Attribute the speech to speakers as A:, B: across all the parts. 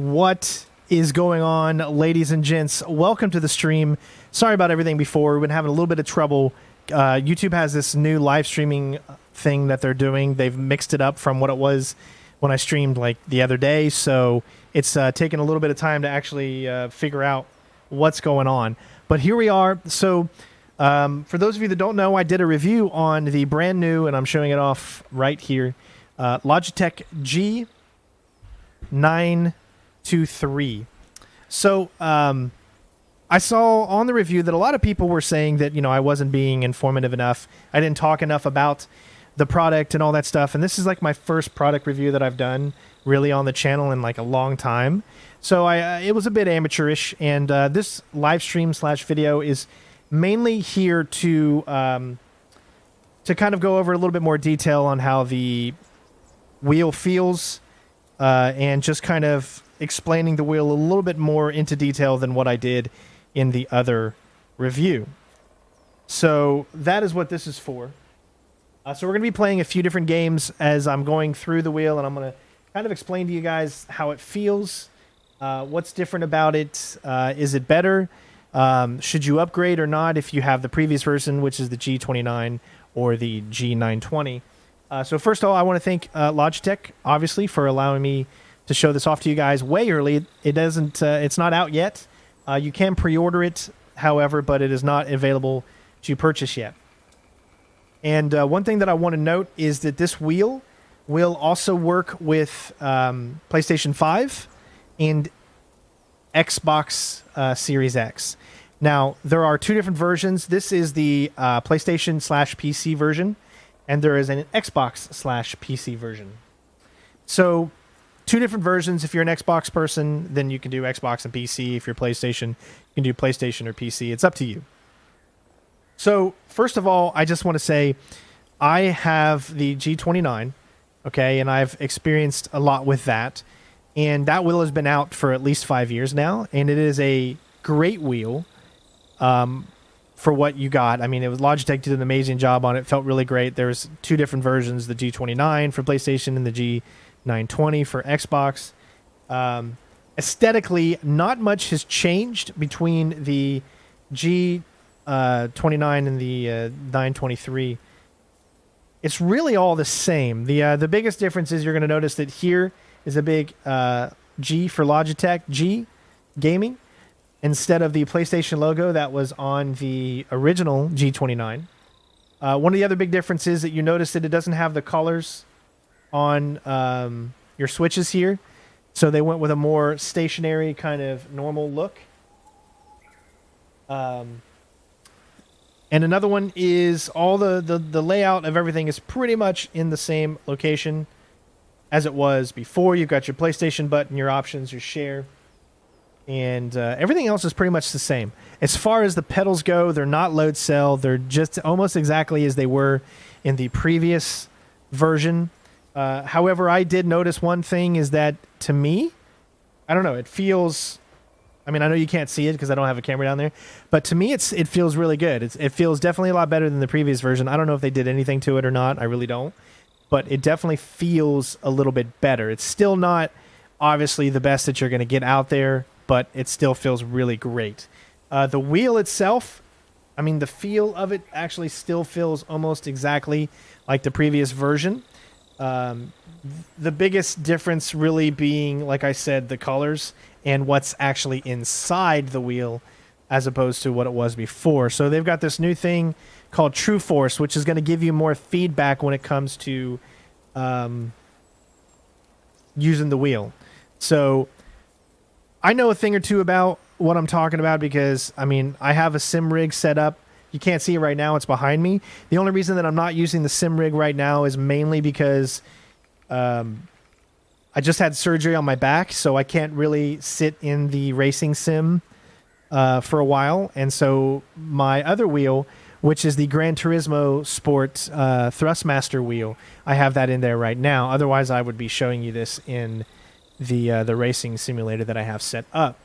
A: What is going on, ladies and gents? Welcome to the stream. Sorry about everything before. We've been having a little bit of trouble. YouTube has this new live streaming thing that they're doing. They've mixed it up from what it was when I streamed like the other day. So it's taken a little bit of time to actually figure out what's going on. But here we are. So for those of you that don't know, I did a review on the brand new, and I'm showing it off right here, Logitech G923. So I saw on the review that a lot of people were saying that, you know, I wasn't being informative enough. I didn't talk enough about the product and all that stuff. And this is like my first product review that I've done really on the channel in like a long time. So it was a bit amateurish. And this live stream / video is mainly here to kind of go over a little bit more detail on how the wheel feels and just kind of explaining the wheel a little bit more into detail than what I did in the other review. So that is what this is for. So we're going to be playing a few different games as I'm going through the wheel, and I'm going to kind of explain to you guys how it feels, what's different about it, is it better, should you upgrade or not if you have the previous version, which is the G29 or the G920. So first of all, I want to thank Logitech, obviously, for allowing me to show this off to you guys way early. It's not out yet. You can pre-order it, however, but it is not available to purchase yet. And one thing that I want to note is that this wheel will also work with PlayStation 5 and Xbox Series X. Now, there are two different versions. This is the PlayStation / PC version, and there is an Xbox / PC version. So, two different versions. If you're an Xbox person, then you can do Xbox and PC. If you're PlayStation, you can do PlayStation or PC. It's up to you. So, first of all, I just want to say I have the G29, okay, and I've experienced a lot with that. And that wheel has been out for at least 5 years now, and it is a great wheel for what you got. I mean, Logitech did an amazing job on it. It felt really great. There's two different versions, the G29 for PlayStation and the G920 for Xbox. Aesthetically, not much has changed between the G29 and the 923. It's really all the same. The biggest difference is you're going to notice that here is a big G for Logitech G Gaming instead of the PlayStation logo that was on the original G29. One of the other big differences is that you notice that it doesn't have the colors on your switches here. So they went with a more stationary kind of normal look. And another one is all the layout of everything is pretty much in the same location as it was before. You've got your PlayStation button, your options, your share, and everything else is pretty much the same. As far as the pedals go, they're not load cell. They're just almost exactly as they were in the previous version. However, I did notice one thing is that to me, I don't know, it feels... I mean, I know you can't see it because I don't have a camera down there, but to me, it feels really good. It feels definitely a lot better than the previous version. I don't know if they did anything to it or not. I really don't. But it definitely feels a little bit better. It's still not, obviously, the best that you're going to get out there, but it still feels really great. The wheel itself, I mean, the feel of it actually still feels almost exactly like the previous version. The biggest difference really being, like I said, the colors and what's actually inside the wheel as opposed to what it was before. So they've got this new thing called TrueForce, which is going to give you more feedback when it comes to using the wheel. So I know a thing or two about what I'm talking about because, I mean, I have a sim rig set up. You can't see it right now. It's behind me. The only reason that I'm not using the sim rig right now is mainly because I just had surgery on my back, so I can't really sit in the racing sim for a while. And so my other wheel, which is the Gran Turismo Sport Thrustmaster wheel, I have that in there right now. Otherwise, I would be showing you this in the racing simulator that I have set up.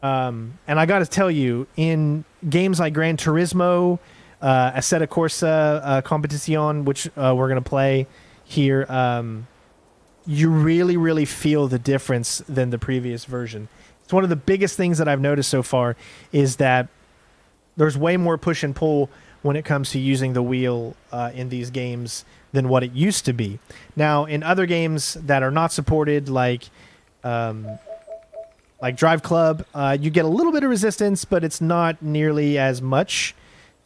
A: And I got to tell you, in games like Gran Turismo, Assetto Corsa Competizione, which we're going to play here you really, really feel the difference than the previous version. It's one of the biggest things that I've noticed so far is that there's way more push and pull when it comes to using the wheel in these games than what it used to be. Now, in other games that are not supported, like Drive Club, you get a little bit of resistance, but it's not nearly as much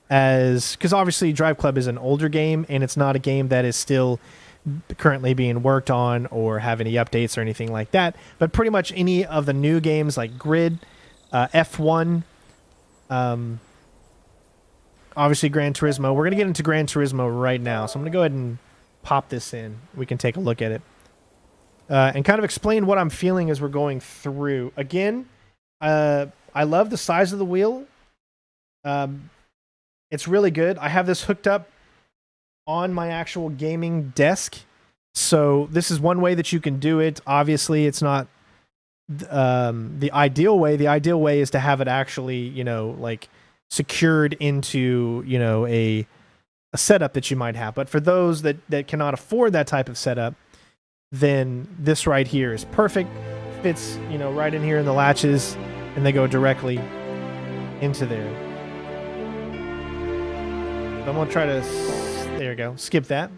A: as... Because obviously Drive Club is an older game, and it's not a game that is still currently being worked on or have any updates or anything like that. But pretty much any of the new games like Grid, F1, obviously Gran Turismo. We're going to get into Gran Turismo right now, so I'm going to go ahead and pop this in. We can take a look at it and kind of explain what I'm feeling as we're going through. Again, I love the size of the wheel. It's really good. I have this hooked up on my actual gaming desk. So this is one way that you can do it. Obviously, it's not the ideal way. The ideal way is to have it actually, like secured into, a setup that you might have. But for those that cannot afford that type of setup, then this right here is perfect. Fits, right in here in the latches, and they go directly into there. So I'm going to try to... There you go. Skip that.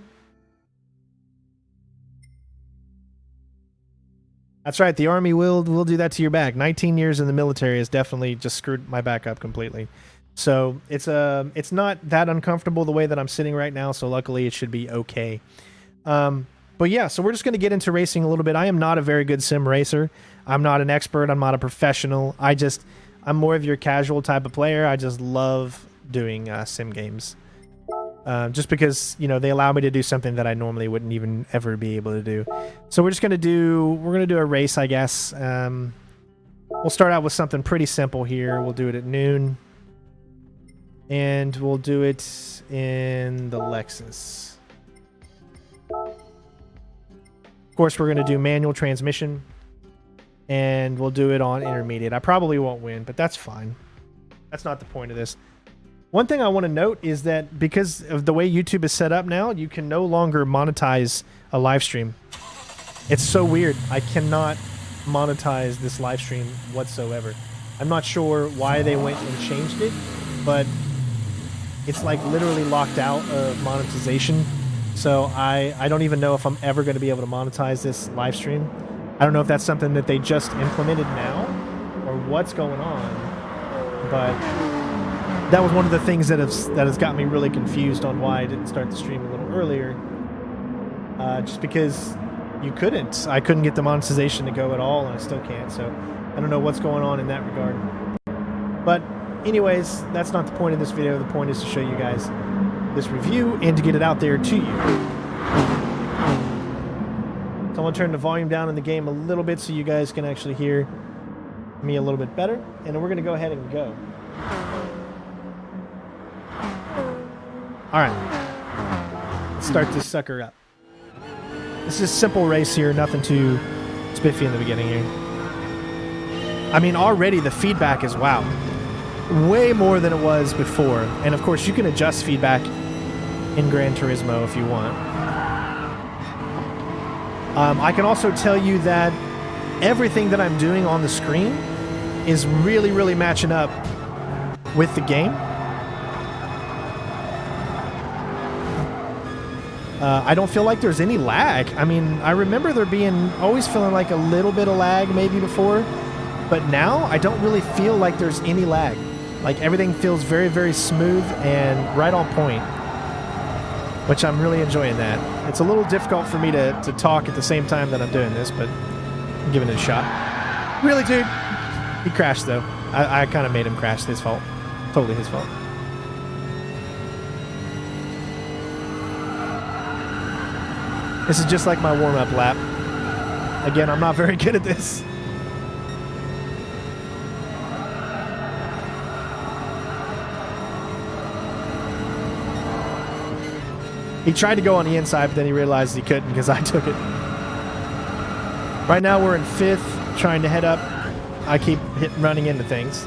A: That's right. The Army will do that to your back. 19 years in the military has definitely just screwed my back up completely. So it's not that uncomfortable the way that I'm sitting right now. So luckily it should be okay. But yeah, so we're just going to get into racing a little bit. I am not a very good sim racer. I'm not an expert. I'm not a professional. I'm more of your casual type of player. I just love doing sim games. Just because, they allow me to do something that I normally wouldn't even ever be able to do. So we're going to do a race, I guess. We'll start out with something pretty simple here. We'll do it at noon. And we'll do it in the Lexus. Of course, we're going to do manual transmission. And we'll do it on intermediate. I probably won't win, but that's fine. That's not the point of this. One thing I want to note is that because of the way YouTube is set up now, you can no longer monetize a live stream. It's so weird. I cannot monetize this live stream whatsoever. I'm not sure why they went and changed it, but it's like literally locked out of monetization. So I don't even know if I'm ever going to be able to monetize this live stream. I don't know if that's something that they just implemented now or what's going on, but that was one of the things that has got me really confused on why I didn't start the stream a little earlier. Just because I couldn't get the monetization to go at all, and I still can't. So I don't know what's going on in that regard. But anyways, that's not the point of this video. The point is to show you guys this review and to get it out there to you. So I'm going to turn the volume down in the game a little bit so you guys can actually hear me a little bit better. And then we're going to go ahead and go. All right, let's start this sucker up. This is a simple race here, nothing too spiffy in the beginning here. I mean, already the feedback is, wow, way more than it was before. And of course, you can adjust feedback in Gran Turismo if you want. I can also tell you that everything that I'm doing on the screen is really, really matching up with the game. I don't feel like there's any lag. I mean, I remember there being always feeling like a little bit of lag maybe before, but now I don't really feel like there's any lag. Like everything feels very, very smooth and right on point, which I'm really enjoying that. It's a little difficult for me to talk at the same time that I'm doing this, but I'm giving it a shot. Really, dude? He crashed though. I kind of made him crash. His fault. Totally his fault. This is just like my warm-up lap. Again, I'm not very good at this. He tried to go on the inside, but then he realized he couldn't because I took it. Right now we're in 5th, trying to head up. I keep running into things.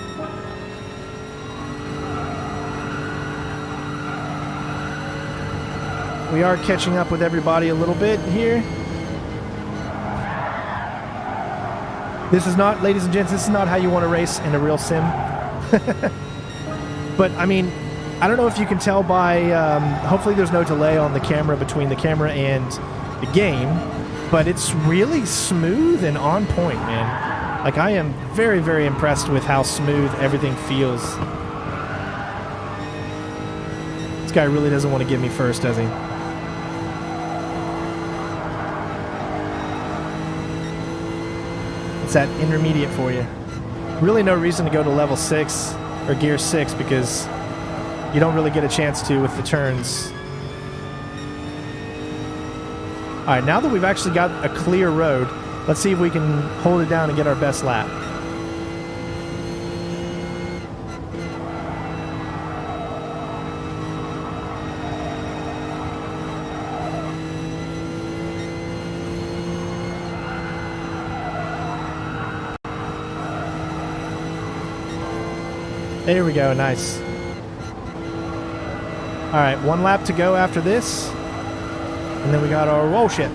A: We are catching up with everybody a little bit here. This is not, ladies and gents, this is not how you want to race in a real sim. But, I mean, I don't know if you can tell by, hopefully there's no delay on the camera between the camera and the game, but it's really smooth and on point, man. Like, I am very, very impressed with how smooth everything feels. This guy really doesn't want to give me first, does he? It's that intermediate for you. Really no reason to go to level 6 or gear 6 because you don't really get a chance to with the turns. Alright, now that we've actually got a clear road, let's see if we can hold it down and get our best lap. There we go, nice. Alright, 1 lap to go after this. And then we got our roll shit.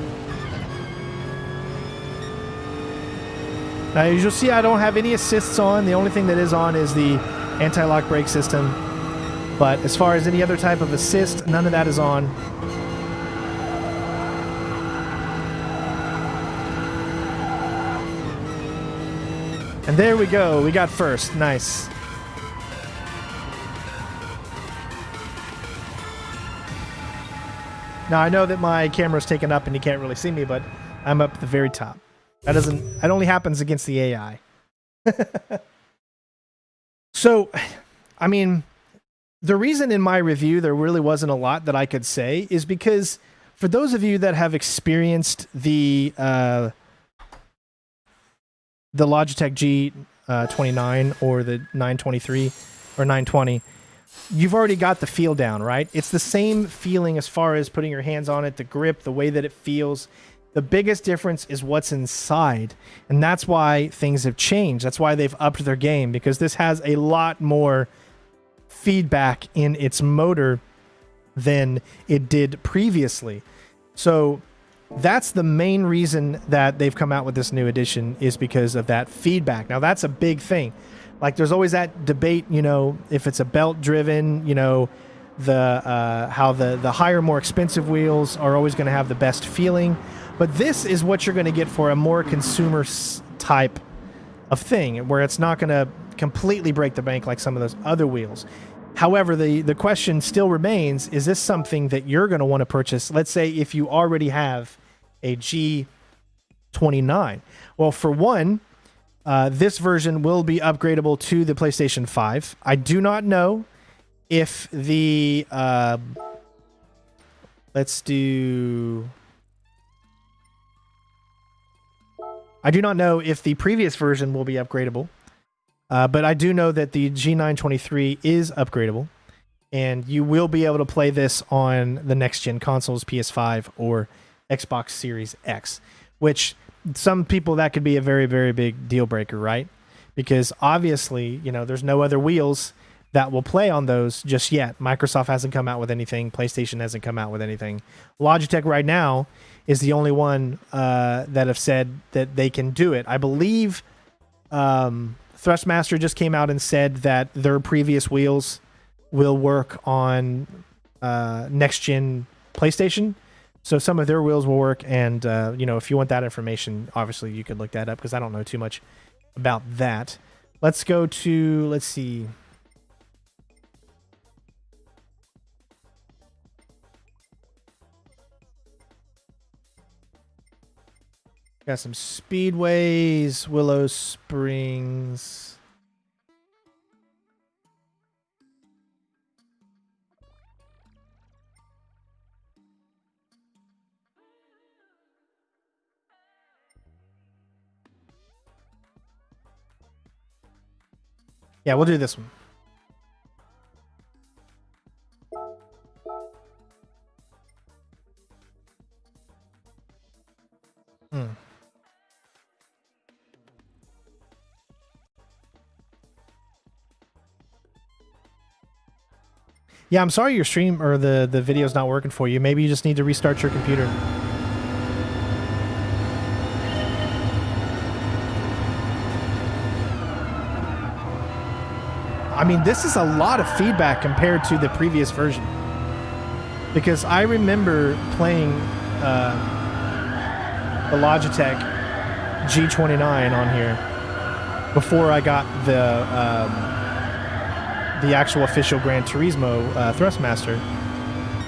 A: Now, as you'll see, I don't have any assists on. The only thing that is on is the anti-lock brake system. But as far as any other type of assist, none of that is on. And there we go. We got first. Nice. Now, I know that my camera's taken up and you can't really see me, but I'm up at the very top. That only happens against the AI. So, I mean, the reason in my review there really wasn't a lot that I could say is because for those of you that have experienced the Logitech G29 or the 923 or 920, you've already got the feel down, right? It's the same feeling as far as putting your hands on it, the grip, the way that it feels. The biggest difference is what's inside, and that's why things have changed. That's why they've upped their game, because this has a lot more feedback in its motor than it did previously. So that's the main reason that they've come out with this new edition, is because of that feedback. Now, that's a big thing. Like, there's always that debate, you know, if it's a belt driven, you know, how the higher, more expensive wheels are always going to have the best feeling. But this is what you're going to get for a more consumer type of thing, where it's not going to completely break the bank like some of those other wheels. However, the question still remains, is this something that you're going to want to purchase? Let's say if you already have a G29. Well, for one, this version will be upgradable to the PlayStation 5. I do not know if the... I do not know if the previous version will be upgradable, but I do know that the G923 is upgradable, and you will be able to play this on the next-gen consoles, PS5 or Xbox Series X, which some people, that could be a very, very big deal breaker, right? Because obviously, you know, there's no other wheels that will play on those just yet. Microsoft hasn't come out with anything. PlayStation hasn't come out with anything. Logitech right now is the only one that have said that they can do it. I believe Thrustmaster just came out and said that their previous wheels will work on next-gen PlayStation. So some of their wheels will work, and you know, if you want that information, obviously you could look that up, because I don't know too much about that. Let's go to, let's see. Got some Speedways, Willow Springs. Yeah, we'll do this one. Yeah, I'm sorry your stream or the video's not working for you. Maybe you just need to restart your computer. I mean, this is a lot of feedback compared to the previous version. Because I remember playing the Logitech G923 on here before I got the actual official Gran Turismo Thrustmaster.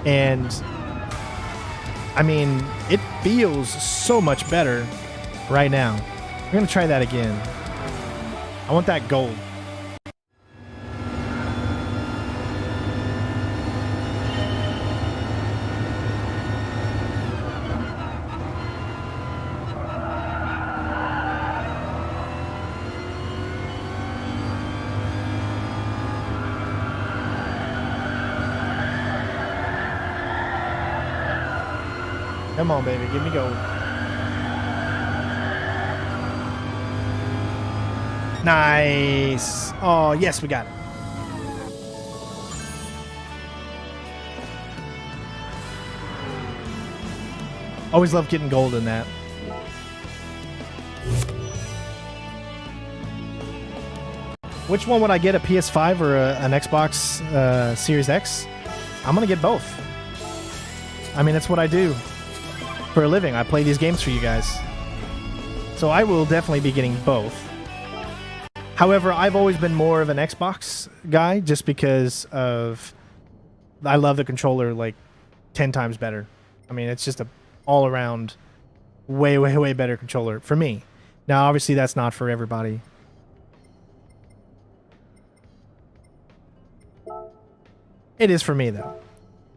A: And I mean, it feels so much better right now. We're going to try that again. I want that gold. Come on, baby. Give me gold. Nice. Oh, yes, we got it. Always love getting gold in that. Which one would I get, a PS5 or an Xbox Series X? I'm going to get both. I mean, that's what I do for a living. I play these games for you guys. So I will definitely be getting both. However, I've always been more of an Xbox guy just because of... I love the controller like 10 times better. I mean, it's just a all-around way, way, way better controller for me. Now, obviously, that's not for everybody. It is for me, though.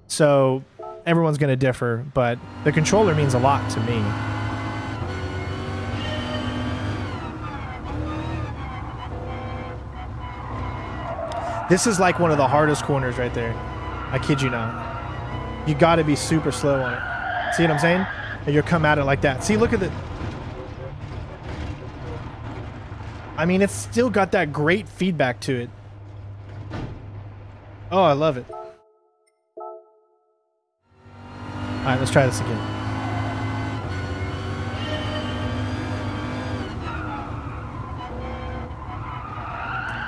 A: So, everyone's going to differ, but the controller means a lot to me. This is like one of the hardest corners right there. I kid you not. You got to be super slow on it. See what I'm saying? And you'll come at it like that. See, look at the... I mean, it's still got that great feedback to it. Oh, I love it. Alright, let's try this again.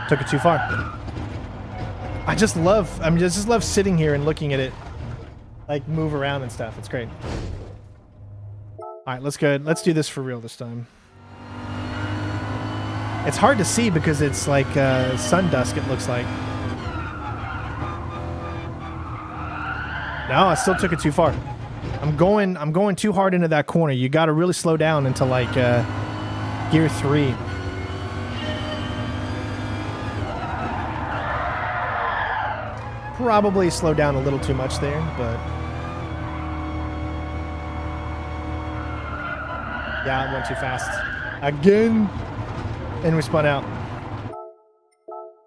A: Took it too far. I just love sitting here and looking at it like move around and stuff. It's great. Alright, let's go. Let's do this for real this time. It's hard to see because it's like sun dusk, it looks like. No, I still took it too far. I'm going too hard into that corner. You got to really slow down into like gear 3. Probably slow down a little too much there, but yeah, it went too fast again, and we spun out.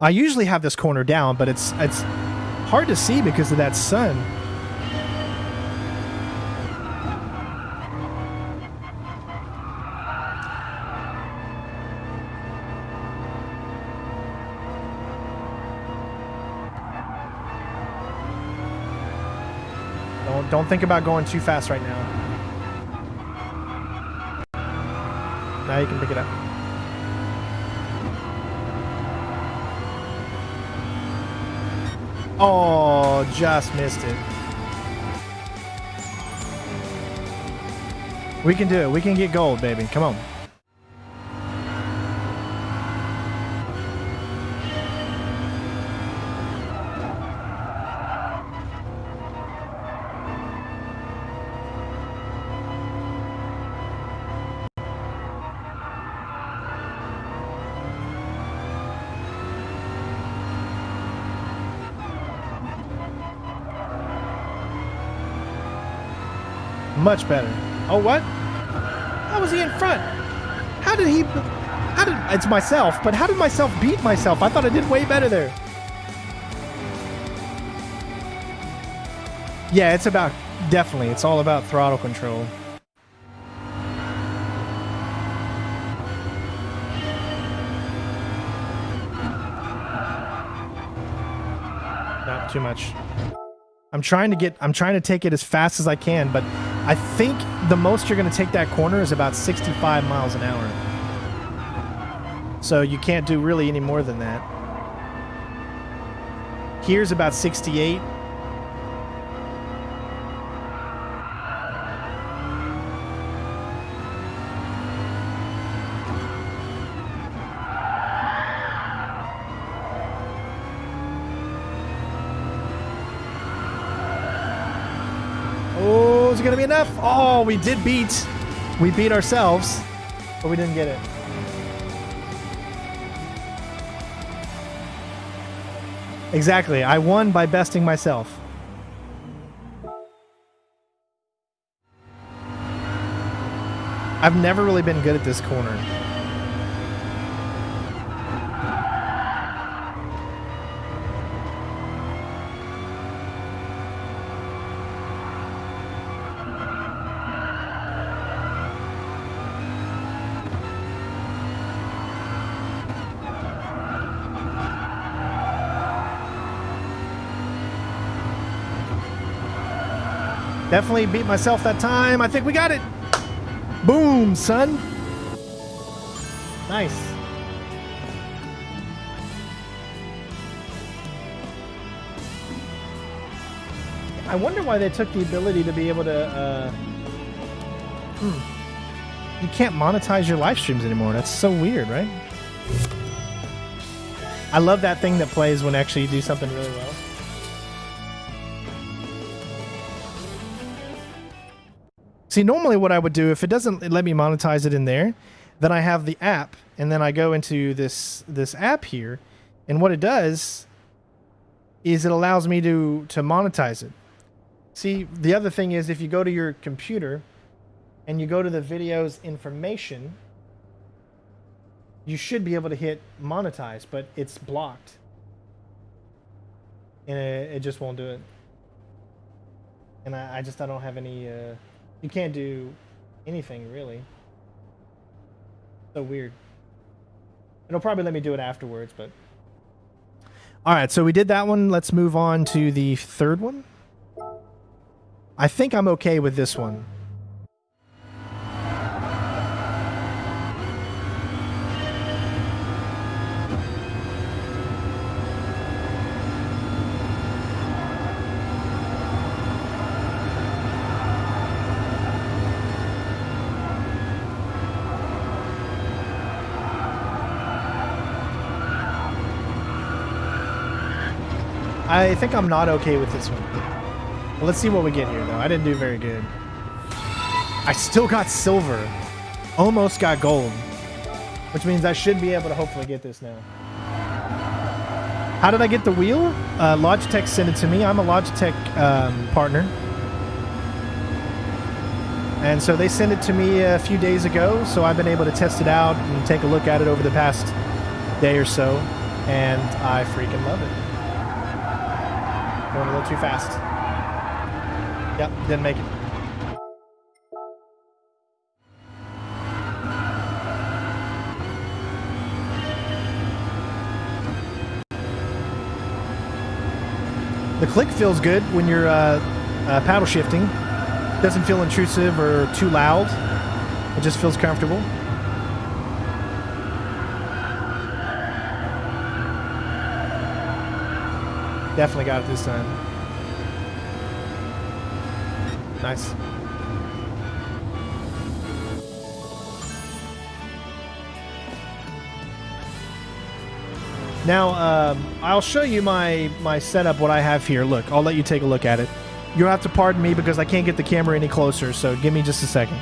A: I usually have this corner down, but it's hard to see because of that sun. Don't think about going too fast right now. Now you can pick it up. Oh, just missed it. We can do it. We can get gold, baby. Come on. Much better. Oh, what? How was he in front? It's myself, but how did myself beat myself? I thought I did way better there. Yeah, it's all about throttle control. Not too much. I'm trying to take it as fast as I can, but I think the most you're going to take that corner is about 65 miles an hour. So you can't do really any more than that. Here's about 68. Oh, is it gonna be enough? Oh, we did beat. We beat ourselves, but we didn't get it. Exactly. I won by besting myself. I've never really been good at this corner. Definitely beat myself that time. I think we got it. Boom, son. Nice. I wonder why they took the ability to be able to... You can't monetize your live streams anymore. That's so weird, right? I love that thing that plays when actually you do something really well. See, normally what I would do, if it doesn't let me monetize it in there, then I have the app, and then I go into this app here, and what it does is it allows me to monetize it. See, the other thing is if you go to your computer and you go to the video's information, you should be able to hit monetize, but it's blocked. And it just won't do it. And I don't have any... You can't do anything, really. So weird. It'll probably let me do it afterwards, but... Alright, so we did that one. Let's move on to the third one. I think I'm okay with this one. I think I'm not okay with this one. Well, let's see what we get here, though. I didn't do very good. I still got silver. Almost got gold. Which means I should be able to hopefully get this now. How did I get the wheel? Logitech sent it to me. I'm a Logitech partner. And so they sent it to me a few days ago, so I've been able to test it out and take a look at it over the past day or so. And I freaking love it. Going a little too fast. Yep, didn't make it. The click feels good when you're paddle shifting. Doesn't feel intrusive or too loud. It just feels comfortable. Definitely got it this time. Nice. Now, I'll show you my setup, what I have here. Look, I'll let you take a look at it. You'll have to pardon me because I can't get the camera any closer, so give me just a second.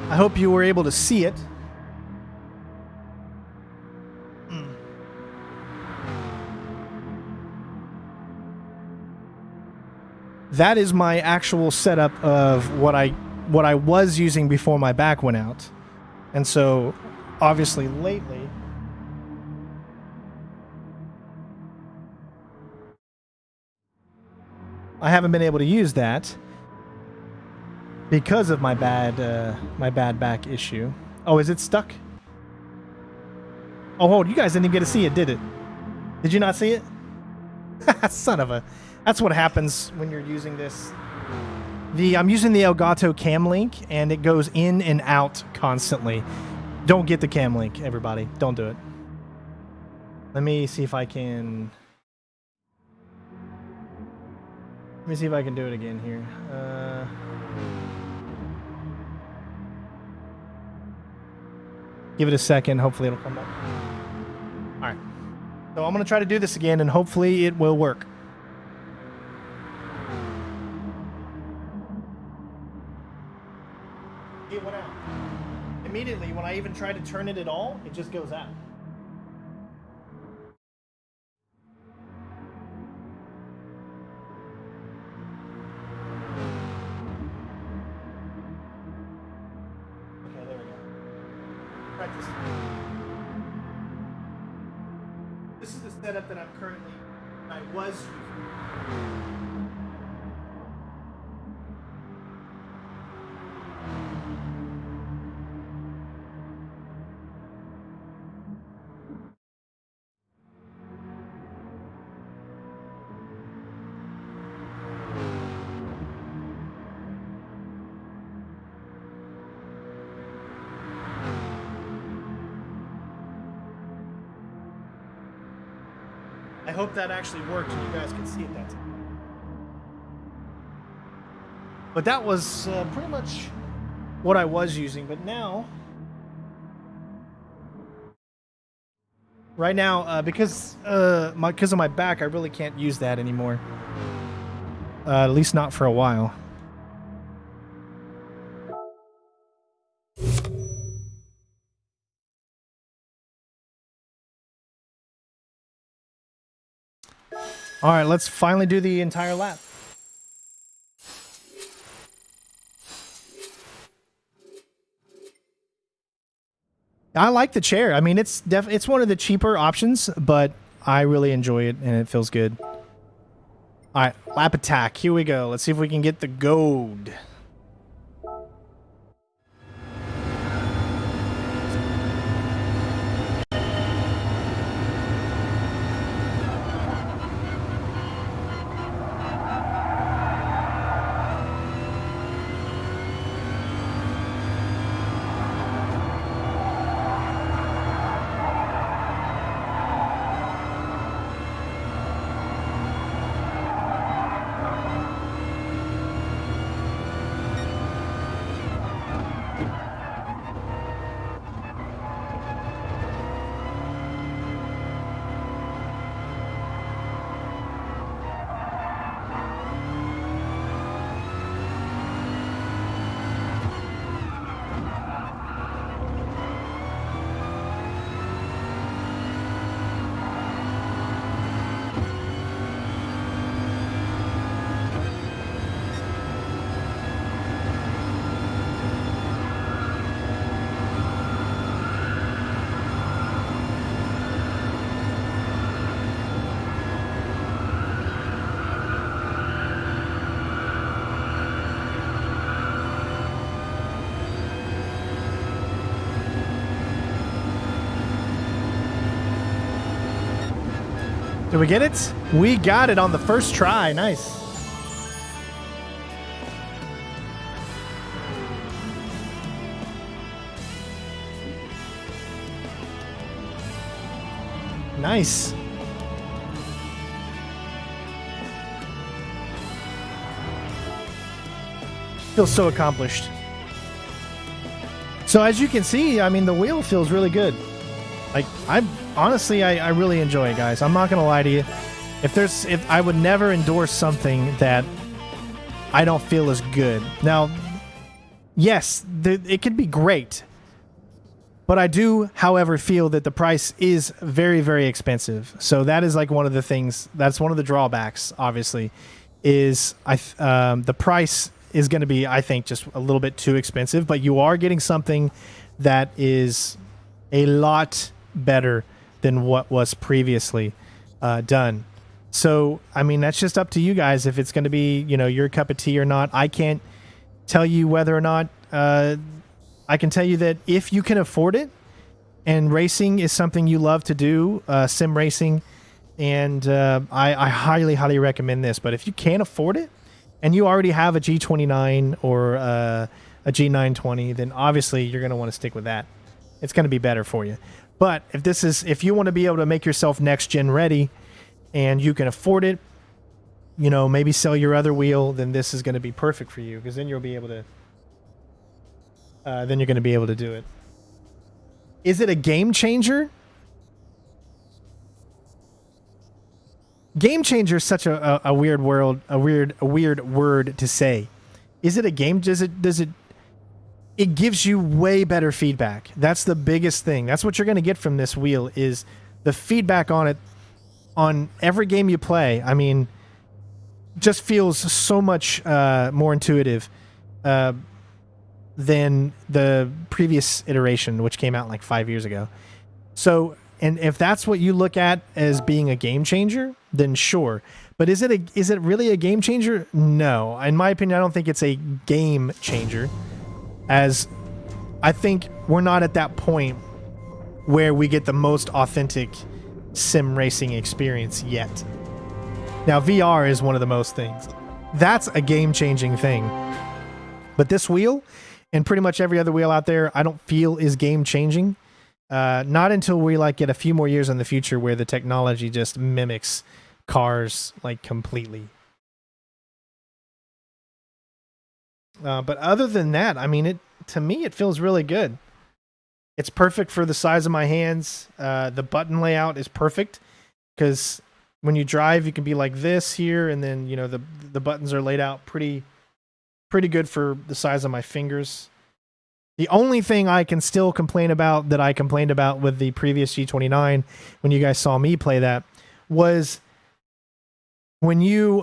A: I hope you were able to see it. that is my actual setup of what I was using before my back went out. And so obviously lately I haven't been able to use that because of my bad back issue. Oh, is it stuck? Oh, hold, you guys didn't even get to see it, did it? Did you not see it? Son of a... That's what happens when you're using this. I'm using the Elgato Cam Link, and it goes in and out constantly. Don't get the Cam Link, everybody. Don't do it. Let me see if I can... Let me see if I can do it again here. Give it a second. Hopefully it'll come up. All right. So I'm going to try to do this again, and hopefully it will work. It went out. Immediately, when I even try to turn it at all, it just goes out. Okay, there we go. Practice. This is the setup that I was using. I hope that actually worked and you guys can see it that time. But that was pretty much what I was using. But now, right now, because of my back, I really can't use that anymore. At least not for a while. All right, let's finally do the entire lap. I like the chair. I mean, it's one of the cheaper options, but I really enjoy it and it feels good. All right, lap attack. Here we go. Let's see if we can get the gold. Did we get it? We got it on the first try. Nice. Nice. Feels so accomplished. So as you can see, I mean, the wheel feels really good. Like, honestly, I really enjoy it, guys. I'm not gonna lie to you. If I would never endorse something that I don't feel is good. Now, yes, it could be great, but I do, however, feel that the price is very, very expensive. So that is like one of the things. That's one of the drawbacks, obviously, is the price is going to be, I think, just a little bit too expensive, but you are getting something that is a lot better than what was previously done. So, I mean, that's just up to you guys if it's going to be, you know, your cup of tea or not. I can't tell you whether or not. I can tell you that if you can afford it and racing is something you love to do, sim racing, and I highly, highly recommend this. But if you can't afford it and you already have a G29 or a G920, then obviously you're going to want to stick with that. It's going to be better for you. But if you want to be able to make yourself next gen ready and you can afford it, you know, maybe sell your other wheel, then this is going to be perfect for you, because then you'll be able to then you're going to be able to do it. Is it a game changer? Game changer is such a weird word to say. Is it a game? Does it gives you way better feedback. That's the biggest thing. That's what you're going to get from this wheel, is the feedback on it on every game you play. I mean, just feels so much more intuitive than the previous iteration, which came out like 5 years ago. So, and if that's what you look at as being a game changer, then sure. But is it really a game changer? No. In my opinion, I don't think it's a game changer, as I think we're not at that point where we get the most authentic sim racing experience yet. Now, VR is one of the most things. That's a game-changing thing. But this wheel, and pretty much every other wheel out there, I don't feel is game-changing. Not until we like get a few more years in the future where the technology just mimics cars like completely. But other than that, I mean, to me, it feels really good. It's perfect for the size of my hands. The button layout is perfect, because when you drive, you can be like this here, and then, you know, the buttons are laid out pretty good for the size of my fingers. The only thing I can still complain about, that I complained about with the previous G29 when you guys saw me play that, was when you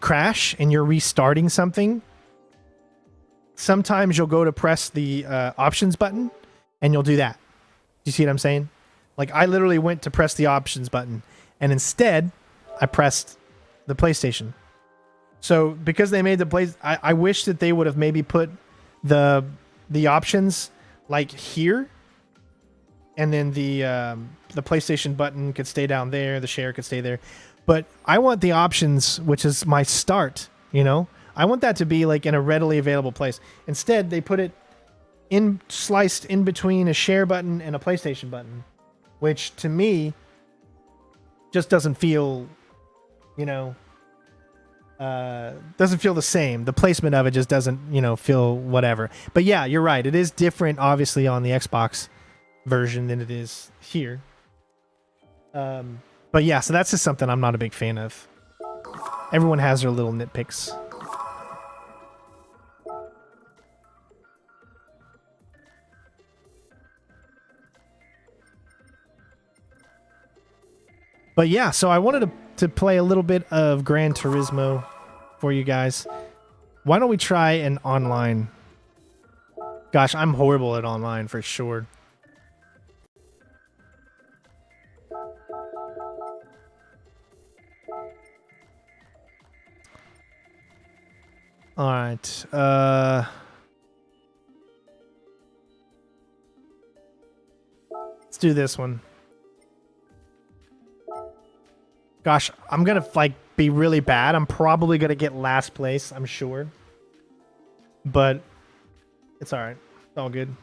A: crash and you're restarting something, sometimes you'll go to press the options button and you'll do that. Do you see what I'm saying? Like, I literally went to press the options button and instead I pressed the PlayStation. So because they made the play, I wish that they would have maybe put the options like here, and then the PlayStation button could stay down there, the share could stay there. But I want the options, which is my start, you know? I want that to be like in a readily available place. Instead, they put it sliced in between a share button and a PlayStation button, which to me just doesn't feel, you know, doesn't feel the same. The placement of it just doesn't, you know, feel whatever. But yeah, you're right. It is different, obviously, on the Xbox version than it is here. But yeah, so that's just something I'm not a big fan of. Everyone has their little nitpicks. But yeah, so I wanted to play a little bit of Gran Turismo for you guys. Why don't we try an online? Gosh, I'm horrible at online for sure. All right. Let's do this one. Gosh, I'm gonna like be really bad. I'm probably gonna get last place, I'm sure. But it's all right. It's all good.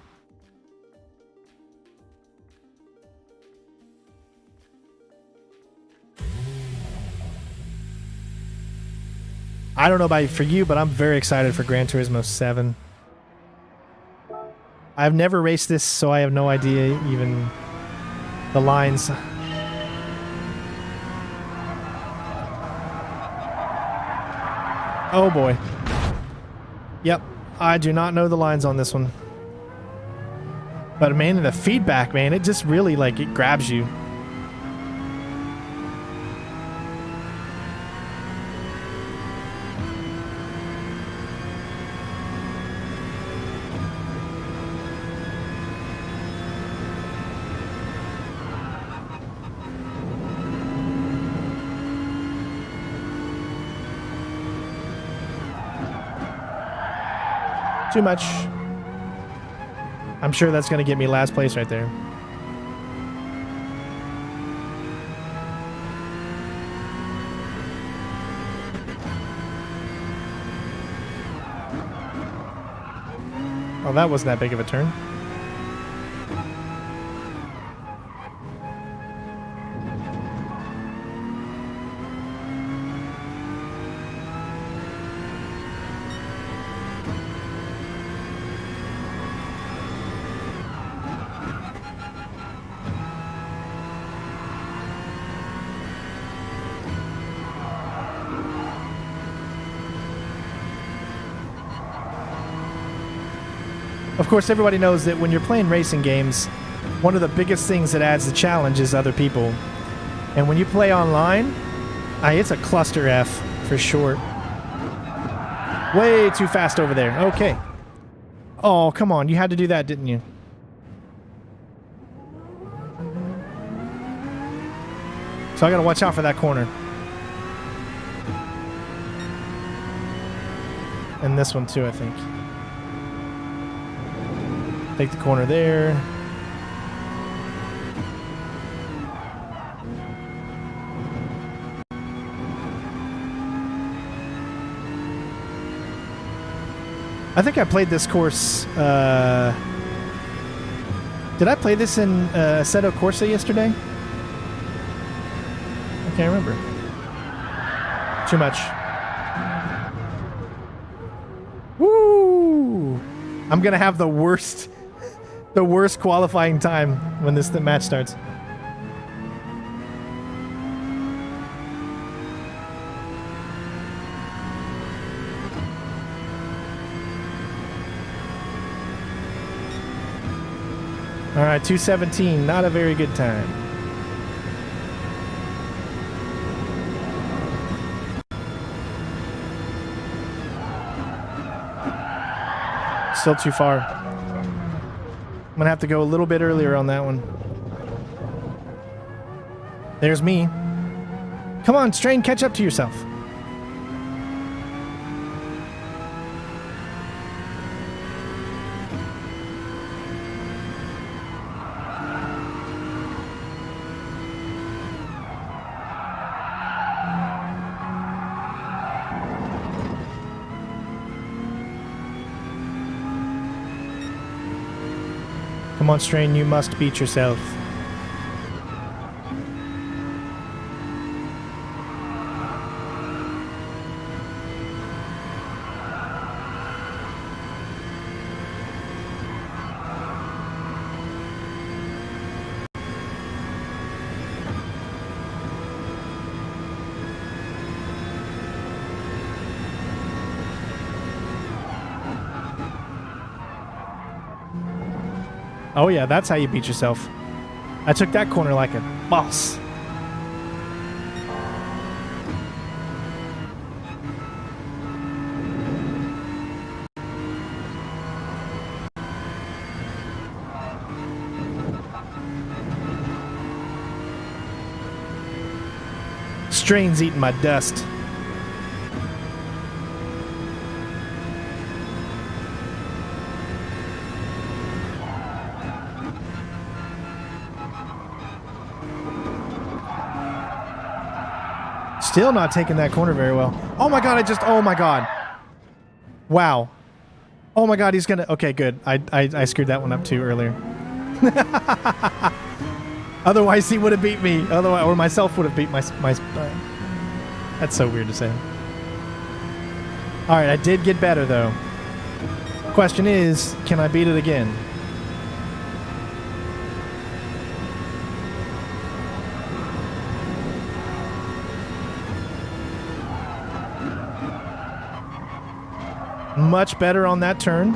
A: I don't know about for you, but I'm very excited for Gran Turismo 7. I've never raced this, so I have no idea even the lines. Oh boy. Yep, I do not know the lines on this one. But man, the feedback, man, it just really, like, it grabs you. Too much. I'm sure that's going to get me last place right there. Oh, that wasn't that big of a turn. Of course, everybody knows that when you're playing racing games, one of the biggest things that adds the challenge is other people. And when you play online, it's a cluster F for sure. Way too fast over there. Okay. Oh, come on. You had to do that, didn't you? So I gotta watch out for that corner. And this one too, I think. Take the corner there. I think I played this course. Did I play this in Assetto Corsa yesterday? I can't remember. Too much. Woo! I'm gonna have the worst qualifying time when this match starts. All right, 2:17, not a very good time. Still too far. I'm gonna have to go a little bit earlier on that one. There's me. Come on, Strain, catch up to yourself. Come on, Strain, you must beat yourself. Oh yeah, that's how you beat yourself. I took that corner like a boss. Strain's eating my dust. Still not taking that corner very well. Oh my god, oh my god. Wow. Oh my god, he's gonna... Okay, good. I screwed that one up too earlier. Otherwise, he would have beat me. Otherwise, or myself would have beat my... That's so weird to say. Alright, I did get better, though. Question is, can I beat it again? Much better on that turn.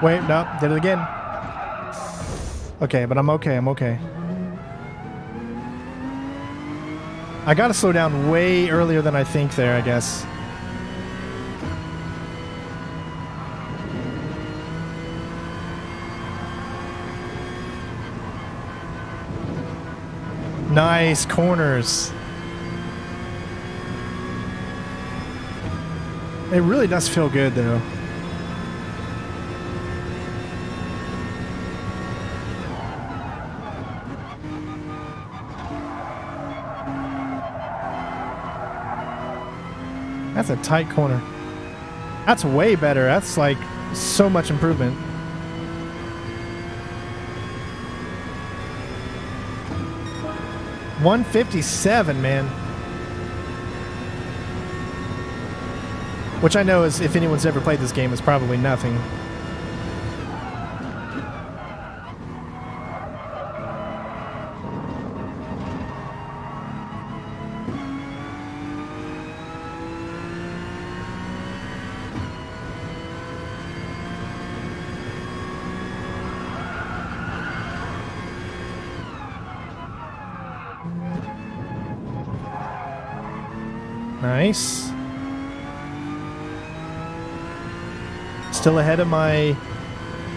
A: Wait, no, did it again. Okay, but I'm okay, I'm okay. I gotta slow down way earlier than I think there, I guess. Nice corners. It really does feel good, though. That's a tight corner. That's way better. That's like so much improvement. $157, man. Which I know is, if anyone's ever played this game, is probably nothing. Nice. Still ahead of my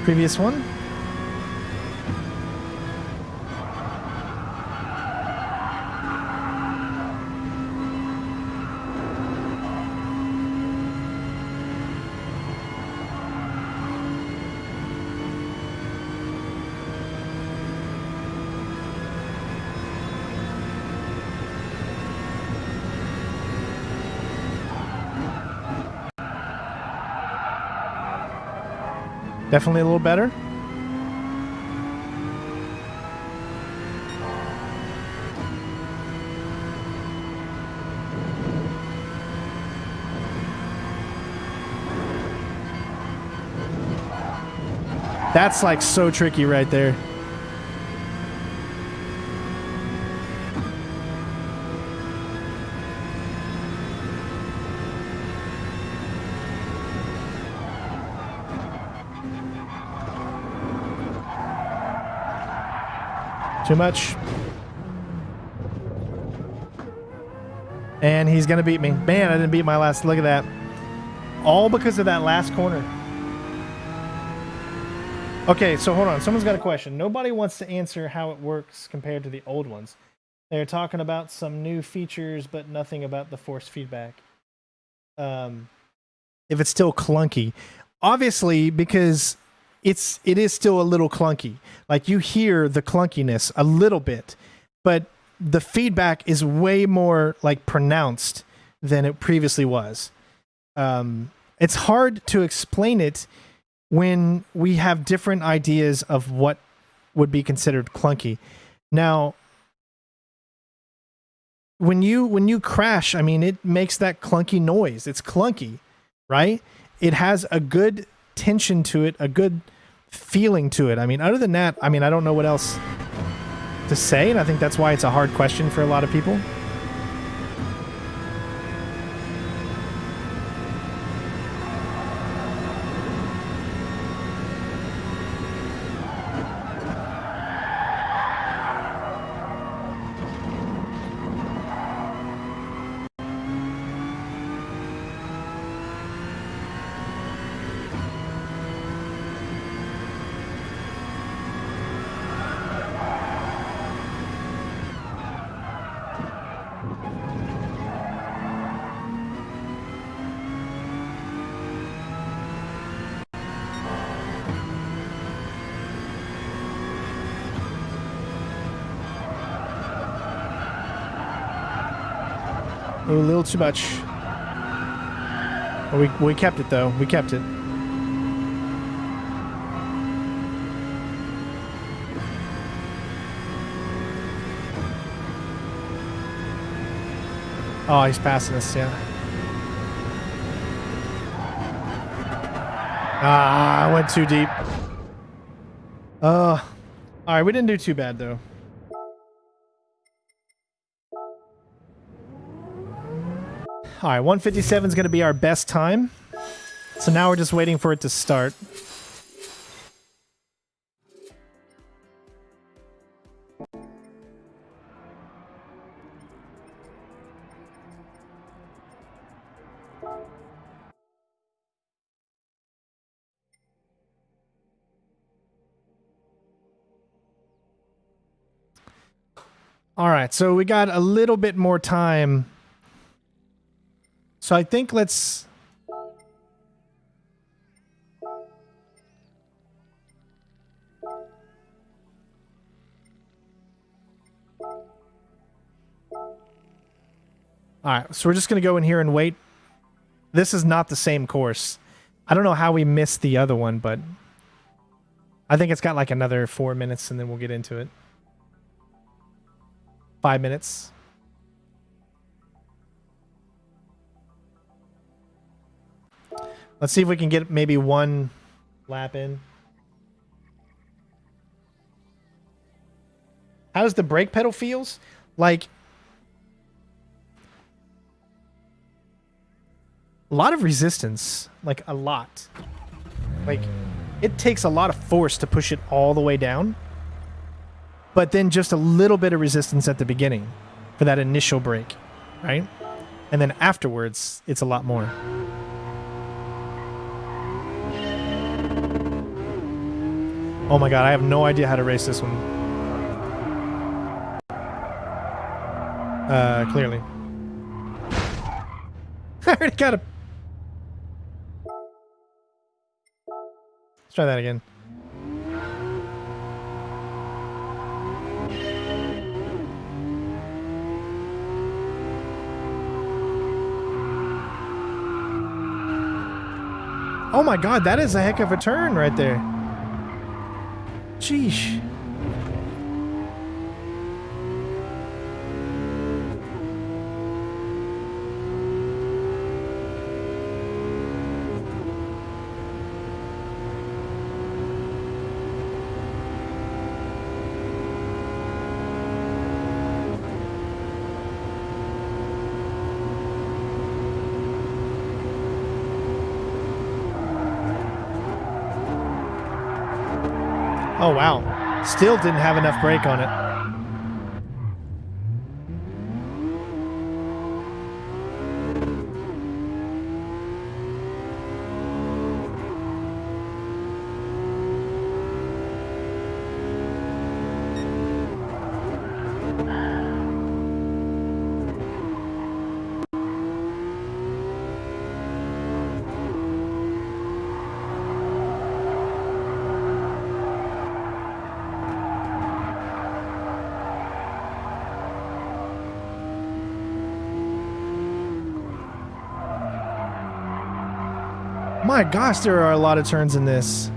A: previous one. Definitely a little better. That's like so tricky right there. Too much. And he's going to beat me. Man, I didn't beat my last. Look at that. All because of that last corner. Okay, so hold on. Someone's got a question. Nobody wants to answer how it works compared to the old ones. They're talking about some new features, but nothing about the force feedback. If it's still clunky. Obviously, because it is still a little clunky. Like, you hear the clunkiness a little bit, but the feedback is way more like pronounced than it previously was. It's hard to explain it when we have different ideas of what would be considered clunky. Now, when you crash, I mean, it makes that clunky noise. It's clunky, right? It has a good tension to it, a good feeling to it. I mean, other than that, I mean, I don't know what else to say, and I think that's why it's a hard question for a lot of people. A little too much. Well, we kept it, though. We kept it. Oh, he's passing us, yeah. Ah, I went too deep. All right, we didn't do too bad, though. All right, 157 is going to be our best time. So now we're just waiting for it to start. All right, so we got a little bit more time. So I think let's... All right, so we're just going to go in here and wait. This is not the same course. I don't know how we missed the other one, but I think it's got like another 4 minutes and then we'll get into it. 5 minutes. Let's see if we can get maybe one lap in. How does the brake pedal feels? Like... a lot of resistance, like a lot. Like, it takes a lot of force to push it all the way down, but then just a little bit of resistance at the beginning for that initial brake, right? And then afterwards, it's a lot more. Oh my god, I have no idea how to race this one. Clearly. I already got a... Let's try that again. Oh my god, that is a heck of a turn right there. Sheesh. Oh, wow. Still didn't have enough brake on it. My gosh, there are a lot of turns in this.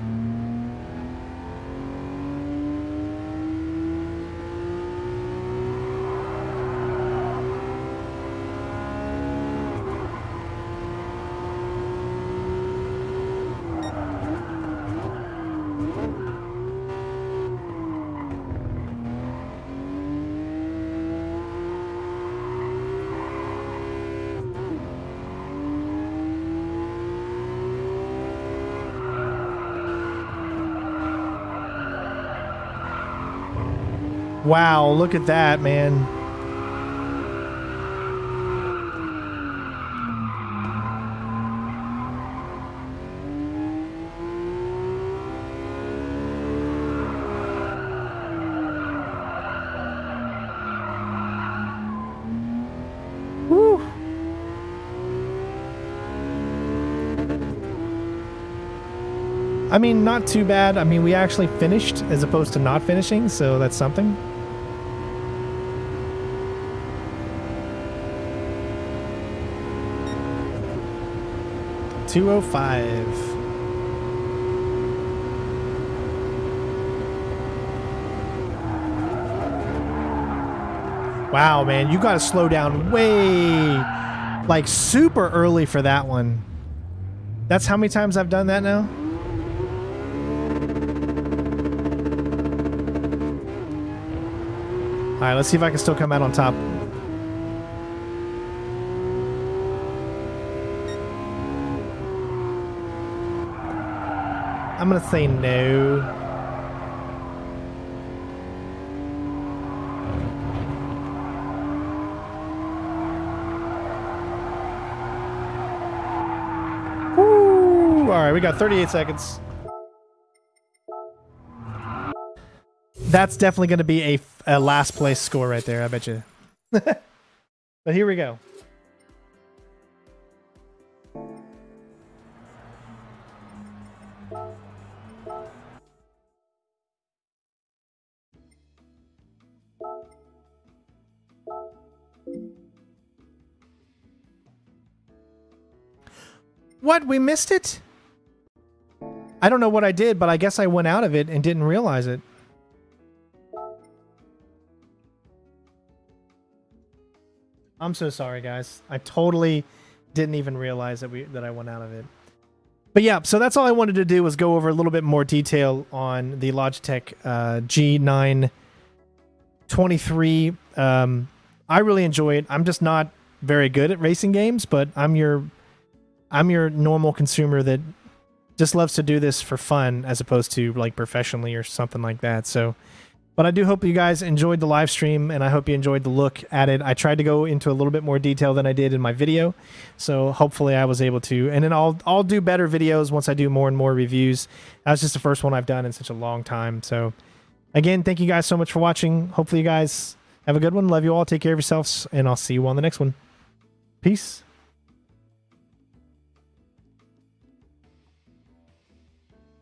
A: Wow, look at that, man. Woo. I mean, not too bad. I mean, we actually finished as opposed to not finishing, so that's something. .205. Wow, man, you got to slow down way, like, super early for that one. That's how many times I've done that now? All right, let's see if I can still come out on top. I'm gonna say no. Woo! All right, we got 38 seconds. That's definitely going to be a last place score right there, I bet you. But here we go. What? We missed it? I don't know what I did, but I guess I went out of it and didn't realize it. I'm so sorry, guys. I totally didn't even realize that I went out of it. But yeah, so that's all I wanted to do was go over a little bit more detail on the Logitech G923. I really enjoy it. I'm just not very good at racing games, but I'm your normal consumer that just loves to do this for fun as opposed to like professionally or something like that. So, but I do hope you guys enjoyed the live stream, and I hope you enjoyed the look at it. I tried to go into a little bit more detail than I did in my video, so hopefully I was able to. And then I'll do better videos once I do more and more reviews. That was just the first one I've done in such a long time. So again, thank you guys so much for watching. Hopefully you guys have a good one. Love you all. Take care of yourselves, and I'll see you on the next one. Peace.